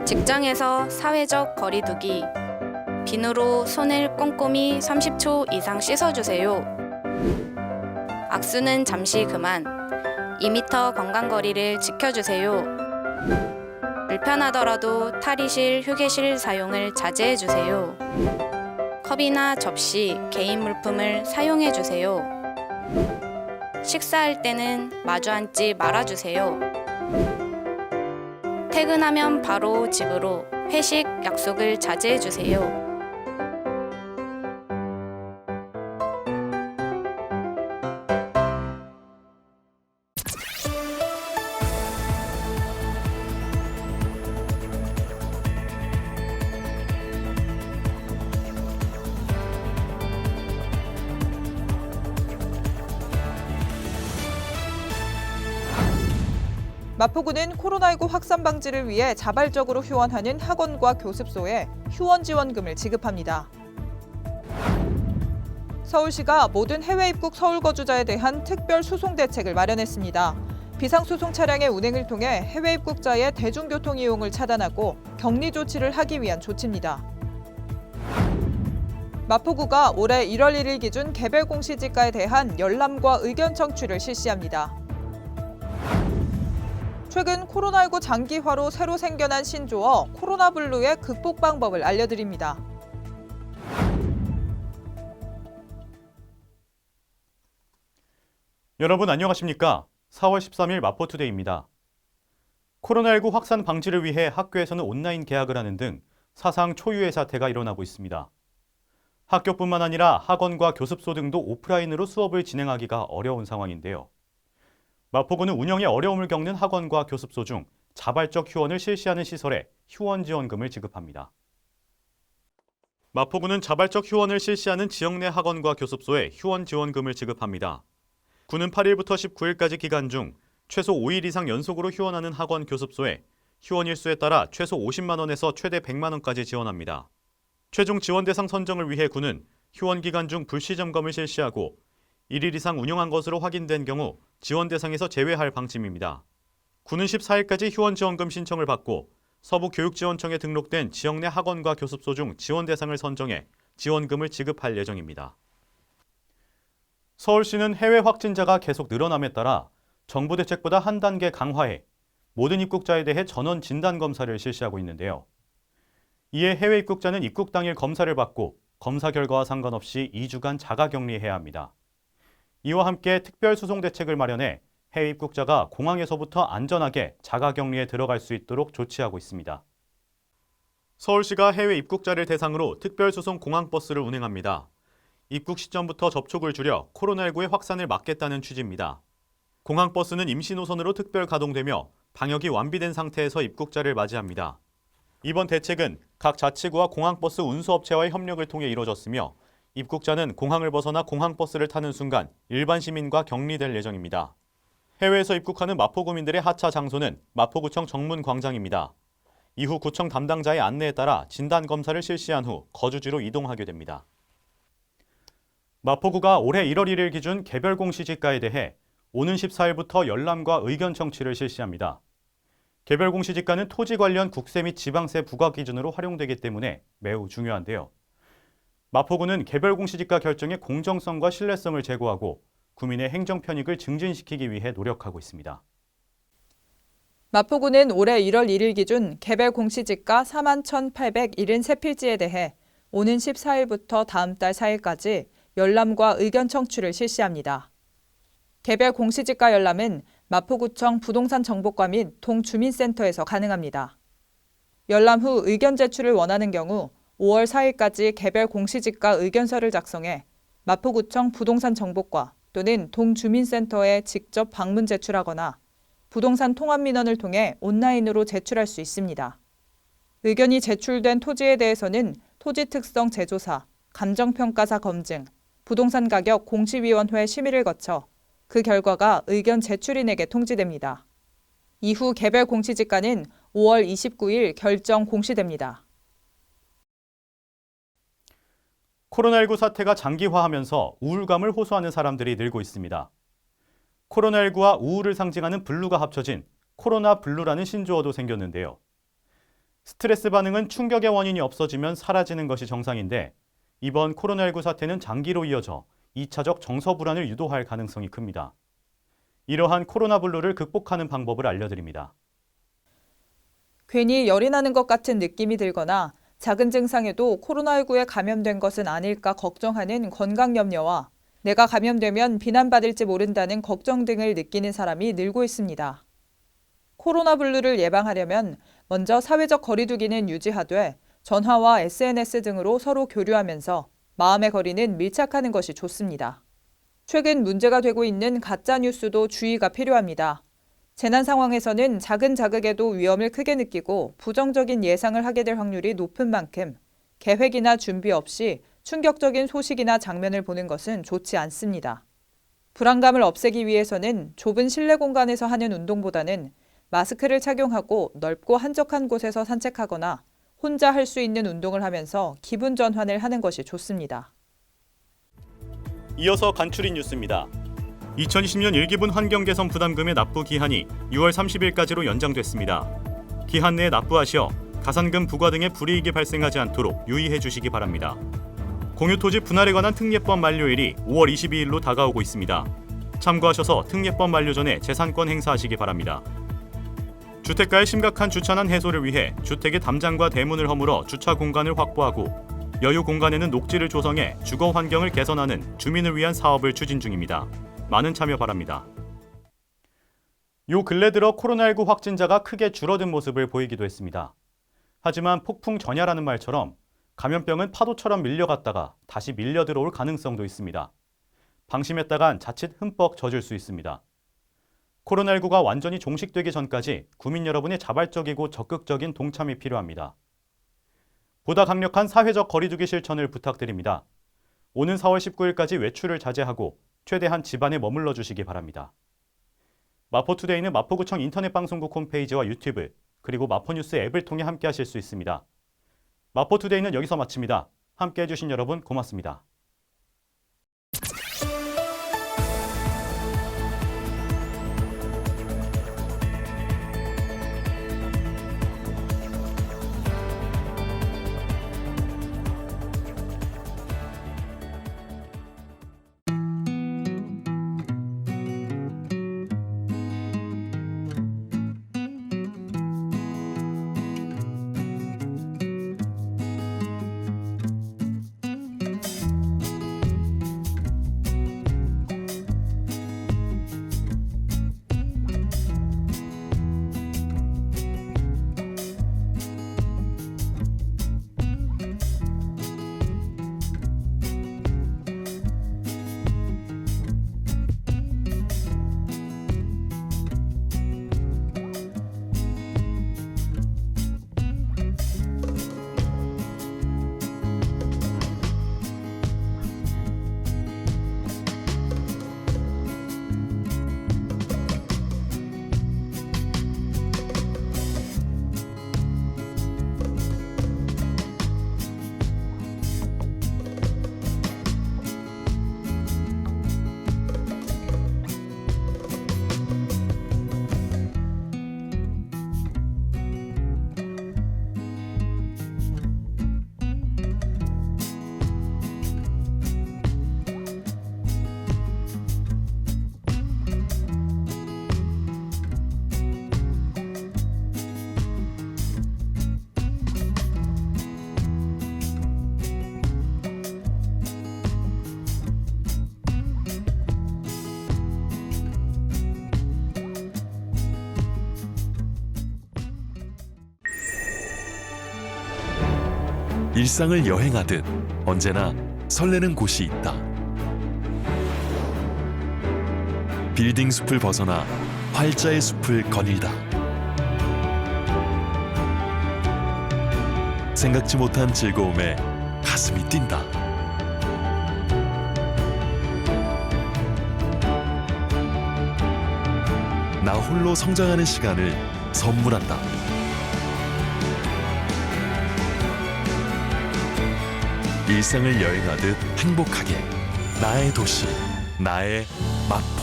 직장에서 사회적 거리두기. 비누로 손을 꼼꼼히 30초 이상 씻어주세요. 악수는 잠시 그만. 2m 건강거리를 지켜주세요. 불편하더라도 탈의실, 휴게실 사용을 자제해주세요. 컵이나 접시, 개인 물품을 사용해주세요. 식사할 때는 마주 앉지 말아주세요. 퇴근하면 바로 집으로, 회식, 약속을 자제해주세요. 마포구는 코로나19 확산 방지를 위해 자발적으로 휴원하는 학원과 교습소에 휴원 지원금을 지급합니다. 서울시가 모든 해외 입국 서울 거주자에 대한 특별 수송 대책을 마련했습니다. 비상수송 차량의 운행을 통해 해외 입국자의 대중교통 이용을 차단하고 격리 조치를 하기 위한 조치입니다. 마포구가 올해 1월 1일 기준 개별 공시지가에 대한 열람과 의견 청취를 실시합니다. 최근 코로나19 장기화로 새로 생겨난 신조어 코로나 블루의 극복 방법을 알려드립니다. 여러분 안녕하십니까? 4월 13일 마포투데이입니다. 코로나19 확산 방지를 위해 학교에서는 온라인 개학을 하는 등 사상 초유의 사태가 일어나고 있습니다. 학교뿐만 아니라 학원과 교습소 등도 오프라인으로 수업을 진행하기가 어려운 상황인데요. 마포구는 운영에 어려움을 겪는 학원과 교습소 중 자발적 휴원을 실시하는 시설에 휴원 지원금을 지급합니다. 마포구는 자발적 휴원을 실시하는 지역 내 학원과 교습소에 휴원 지원금을 지급합니다. 구는 8일부터 19일까지 기간 중 최소 5일 이상 연속으로 휴원하는 학원, 교습소에 휴원 일수에 따라 최소 50만 원에서 최대 100만 원까지 지원합니다. 최종 지원 대상 선정을 위해 구는 휴원 기간 중 불시 점검을 실시하고 1일 이상 운영한 것으로 확인된 경우 지원 대상에서 제외할 방침입니다. 구는 14일까지 휴원 지원금 신청을 받고 서부교육지원청에 등록된 지역 내 학원과 교습소 중 지원 대상을 선정해 지원금을 지급할 예정입니다. 서울시는 해외 확진자가 계속 늘어남에 따라 정부 대책보다 한 단계 강화해 모든 입국자에 대해 전원 진단검사를 실시하고 있는데요. 이에 해외 입국자는 입국 당일 검사를 받고 검사 결과와 상관없이 2주간 자가격리해야 합니다. 이와 함께 특별수송 대책을 마련해 해외 입국자가 공항에서부터 안전하게 자가격리에 들어갈 수 있도록 조치하고 있습니다. 서울시가 해외 입국자를 대상으로 특별수송 공항버스를 운행합니다. 입국 시점부터 접촉을 줄여 코로나19의 확산을 막겠다는 취지입니다. 공항버스는 임시 노선으로 특별 가동되며 방역이 완비된 상태에서 입국자를 맞이합니다. 이번 대책은 각 자치구와 공항버스 운수업체와의 협력을 통해 이뤄졌으며 입국자는 공항을 벗어나 공항버스를 타는 순간 일반 시민과 격리될 예정입니다. 해외에서 입국하는 마포구민들의 하차 장소는 마포구청 정문광장입니다. 이후 구청 담당자의 안내에 따라 진단검사를 실시한 후 거주지로 이동하게 됩니다. 마포구가 올해 1월 1일 기준 개별 공시지가에 대해 오는 14일부터 열람과 의견 청취를 실시합니다. 개별 공시지가는 토지 관련 국세 및 지방세 부과 기준으로 활용되기 때문에 매우 중요한데요. 마포구는 개별 공시지가 결정의 공정성과 신뢰성을 제고하고 구민의 행정 편익을 증진시키기 위해 노력하고 있습니다. 마포구는 올해 1월 1일 기준 개별 공시지가 41,873필지에 대해 오는 14일부터 다음 달 4일까지 열람과 의견 청취를 실시합니다. 개별 공시지가 열람은 마포구청 부동산 정보과 및 동주민센터에서 가능합니다. 열람 후 의견 제출을 원하는 경우 5월 4일까지 개별 공시지가 의견서를 작성해 마포구청 부동산 정보과 또는 동주민센터에 직접 방문 제출하거나 부동산 통합민원을 통해 온라인으로 제출할 수 있습니다. 의견이 제출된 토지에 대해서는 토지 특성 재조사, 감정평가사 검증, 부동산 가격 공시위원회 심의를 거쳐 그 결과가 의견 제출인에게 통지됩니다. 이후 개별 공시지가는 5월 29일 결정 공시됩니다. 코로나19 사태가 장기화하면서 우울감을 호소하는 사람들이 늘고 있습니다. 코로나19와 우울을 상징하는 블루가 합쳐진 코로나 블루라는 신조어도 생겼는데요. 스트레스 반응은 충격의 원인이 없어지면 사라지는 것이 정상인데 이번 코로나19 사태는 장기로 이어져 2차적 정서 불안을 유도할 가능성이 큽니다. 이러한 코로나 블루를 극복하는 방법을 알려드립니다. 괜히 열이 나는 것 같은 느낌이 들거나 작은 증상에도 코로나19에 감염된 것은 아닐까 걱정하는 건강 염려와 내가 감염되면 비난받을지 모른다는 걱정 등을 느끼는 사람이 늘고 있습니다. 코로나 블루를 예방하려면 먼저 사회적 거리두기는 유지하되 전화와 SNS 등으로 서로 교류하면서 마음의 거리는 밀착하는 것이 좋습니다. 최근 문제가 되고 있는 가짜 뉴스도 주의가 필요합니다. 재난 상황에서는 작은 자극에도 위험을 크게 느끼고 부정적인 예상을 하게 될 확률이 높은 만큼 계획이나 준비 없이 충격적인 소식이나 장면을 보는 것은 좋지 않습니다. 불안감을 없애기 위해서는 좁은 실내 공간에서 하는 운동보다는 마스크를 착용하고 넓고 한적한 곳에서 산책하거나 혼자 할 수 있는 운동을 하면서 기분 전환을 하는 것이 좋습니다. 이어서 간추린 뉴스입니다. 2020년 1기분 환경 개선 부담금의 납부 기한이 6월 30일까지로 연장됐습니다. 기한 내에 납부하시어 가산금 부과 등의 불이익이 발생하지 않도록 유의해 주시기 바랍니다. 공유토지 분할에 관한 특례법 만료일이 5월 22일로 다가오고 있습니다. 참고하셔서 특례법 만료 전에 재산권 행사하시기 바랍니다. 주택가의 심각한 주차난 해소를 위해 주택의 담장과 대문을 허물어 주차 공간을 확보하고 여유 공간에는 녹지를 조성해 주거 환경을 개선하는 주민을 위한 사업을 추진 중입니다. 많은 참여 바랍니다. 요 근래 들어 코로나19 확진자가 크게 줄어든 모습을 보이기도 했습니다. 하지만 폭풍 전야라는 말처럼 감염병은 파도처럼 밀려갔다가 다시 밀려 들어올 가능성도 있습니다. 방심했다간 자칫 흠뻑 젖을 수 있습니다. 코로나19가 완전히 종식되기 전까지 국민 여러분의 자발적이고 적극적인 동참이 필요합니다. 보다 강력한 사회적 거리두기 실천을 부탁드립니다. 오는 4월 19일까지 외출을 자제하고 최대한 집안에 머물러 주시기 바랍니다. 마포투데이는 마포구청 인터넷방송국 홈페이지와 유튜브 그리고 마포뉴스 앱을 통해 함께 하실 수 있습니다. 마포투데이는 여기서 마칩니다. 함께 해주신 여러분 고맙습니다. 일상을 여행하듯 언제나 설레는 곳이 있다. 빌딩 숲을 벗어나 활자의 숲을 거닐다. 생각지 못한 즐거움에 가슴이 뛴다. 나 홀로 성장하는 시간을 선물한다. 일상을 여행하듯 행복하게 나의 도시, 나의 마포.